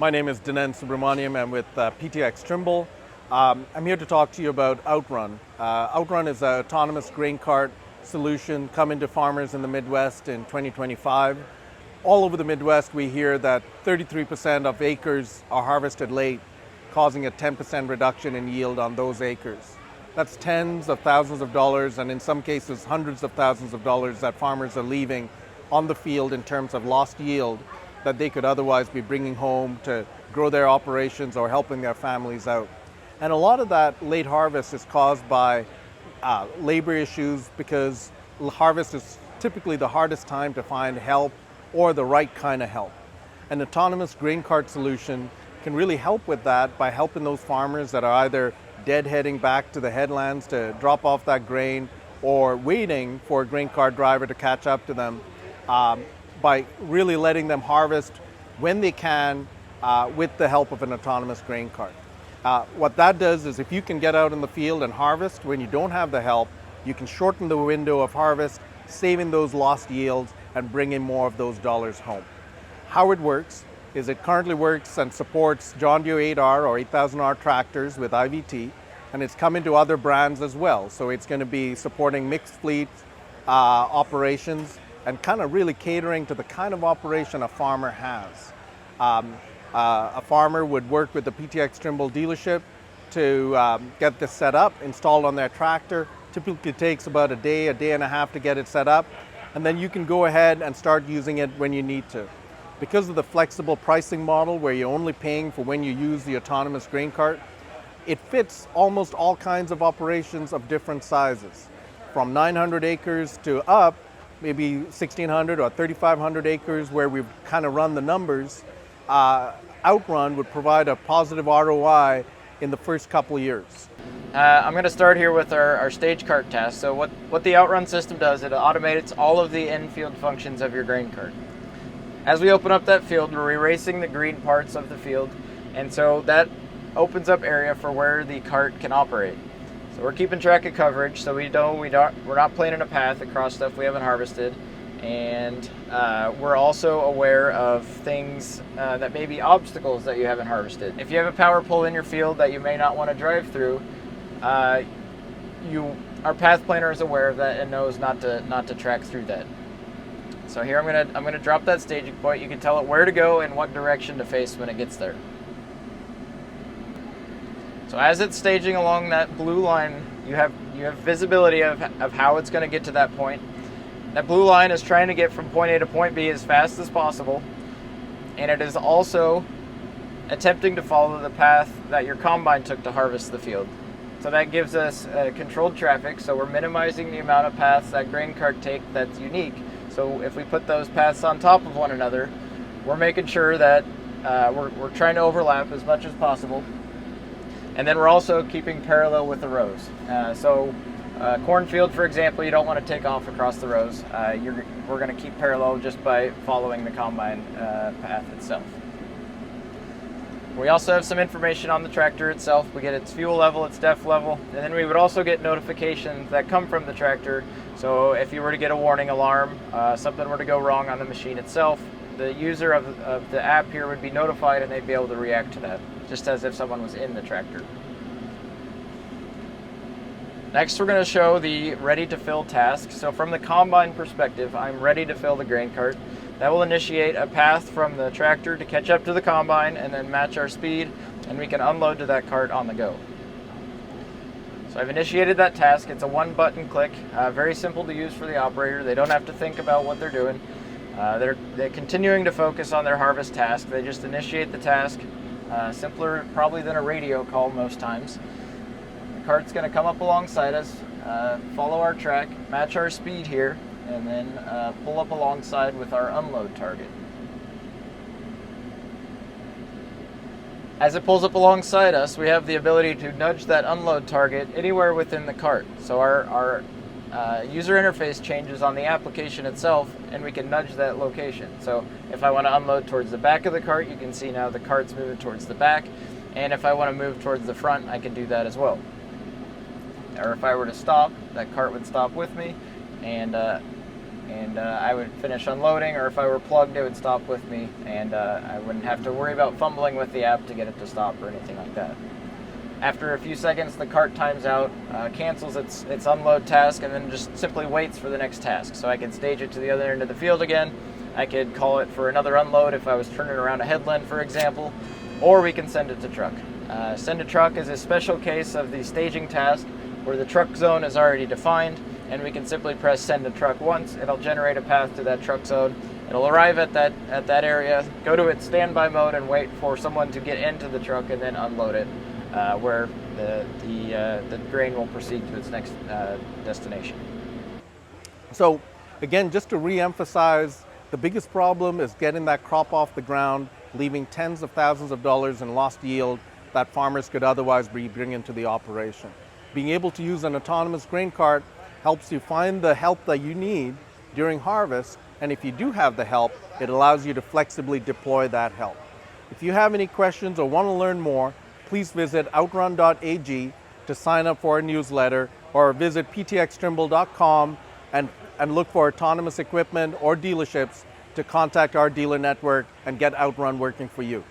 My name is Dinan Subramaniam. I'm with PTx Trimble. I'm here to talk to you about OutRun. OutRun is an autonomous grain cart solution coming to farmers in the Midwest in 2025. All over the Midwest, we hear that 33% of acres are harvested late, causing a 10% reduction in yield on those acres. That's tens of thousands of dollars, and in some cases, hundreds of thousands of dollars that farmers are leaving on the field in terms of lost yield that they could otherwise be bringing home to grow their operations or helping their families out. And a lot of that late harvest is caused by labor issues, because harvest is typically the hardest time to find help or the right kind of help. An autonomous grain cart solution can really help with that by helping those farmers that are either deadheading back to the headlands to drop off that grain or waiting for a grain cart driver to catch up to them, by really letting them harvest when they can with the help of an autonomous grain cart. What that does is, if you can get out in the field and harvest when you don't have the help, you can shorten the window of harvest, saving those lost yields and bringing more of those dollars home. How it works is it currently works and supports John Deere 8R or 8000R tractors with IVT, and it's coming to other brands as well. So it's going to be supporting mixed fleet operations and kind of really catering to the kind of operation a farmer has. A farmer would work with the PTx Trimble dealership to get this set up, installed on their tractor. Typically takes about a day and a half to get it set up, and then you can go ahead and start using it when you need to. Because of the flexible pricing model where you're only paying for when you use the autonomous grain cart, it fits almost all kinds of operations of different sizes, from 900 acres to up, maybe 1,600 or 3,500 acres where we've kind of run the numbers. OutRun would provide a positive ROI in the first couple of years. I'm going to start here with our stage cart task. So what the OutRun system does, it automates all of the in-field functions of your grain cart. As we open up that field, we're erasing the green parts of the field, and so that opens up area for where the cart can operate. So we're keeping track of coverage, so we're not planning a path across stuff we haven't harvested, and we're also aware of things that may be obstacles that you haven't harvested. If you have a power pole in your field that you may not want to drive through, our path planner is aware of that and knows not to track through that. So here I'm gonna drop that staging point. You can tell it where to go and what direction to face when it gets there. So as it's staging along that blue line, you have visibility of how it's going to get to that point. That blue line is trying to get from point A to point B as fast as possible, and it is also attempting to follow the path that your combine took to harvest the field. So that gives us controlled traffic, so we're minimizing the amount of paths that grain cart take that's unique. So if we put those paths on top of one another, we're making sure that we're trying to overlap as much as possible. And then we're also keeping parallel with the rows. Cornfield, for example, you don't want to take off across the rows. We're going to keep parallel just by following the combine path itself. We also have some information on the tractor itself. We get its fuel level, its DEF level, and then we would also get notifications that come from the tractor. So if you were to get a warning alarm, something were to go wrong on the machine itself, the user of the app here would be notified and they'd be able to react to that, just as if someone was in the tractor. Next, we're going to show the ready to fill task. So from the combine perspective, I'm ready to fill the grain cart. That will initiate a path from the tractor to catch up to the combine and then match our speed, and we can unload to that cart on the go. So I've initiated that task. It's a one button click, very simple to use for the operator. They don't have to think about what they're doing. They're continuing to focus on their harvest task. They just initiate the task, simpler probably than a radio call most times. The cart's going to come up alongside us, follow our track, match our speed here, and then pull up alongside with our unload target. As it pulls up alongside us, we have the ability to nudge that unload target anywhere within the cart. So our user interface changes on the application itself, and we can nudge that location. So if I want to unload towards the back of the cart, you can see now the cart's moving towards the back. And if I want to move towards the front, I can do that as well. Or if I were to stop, that cart would stop with me, and and I would finish unloading, or if I were plugged, it would stop with me, and I wouldn't have to worry about fumbling with the app to get it to stop or anything like that. After a few seconds, the cart times out, cancels its unload task, and then just simply waits for the next task. So I can stage it to the other end of the field again. I could call it for another unload if I was turning around a headland, for example, or we can send it to truck. Send to truck is a special case of the staging task where the truck zone is already defined, and we can simply press send to truck once. It'll generate a path to that truck zone. It'll arrive at that area, go to its standby mode, and wait for someone to get into the truck and then unload it, where the grain will proceed to its next destination. So again, just to re-emphasize, the biggest problem is getting that crop off the ground, leaving tens of thousands of dollars in lost yield that farmers could otherwise be bringing to the operation. Being able to use an autonomous grain cart helps you find the help that you need during harvest, and if you do have the help, it allows you to flexibly deploy that help. If you have any questions or want to learn more, please visit outrun.ag to sign up for our newsletter, or visit ptxtrimble.com and look for autonomous equipment or dealerships to contact our dealer network and get OutRun working for you.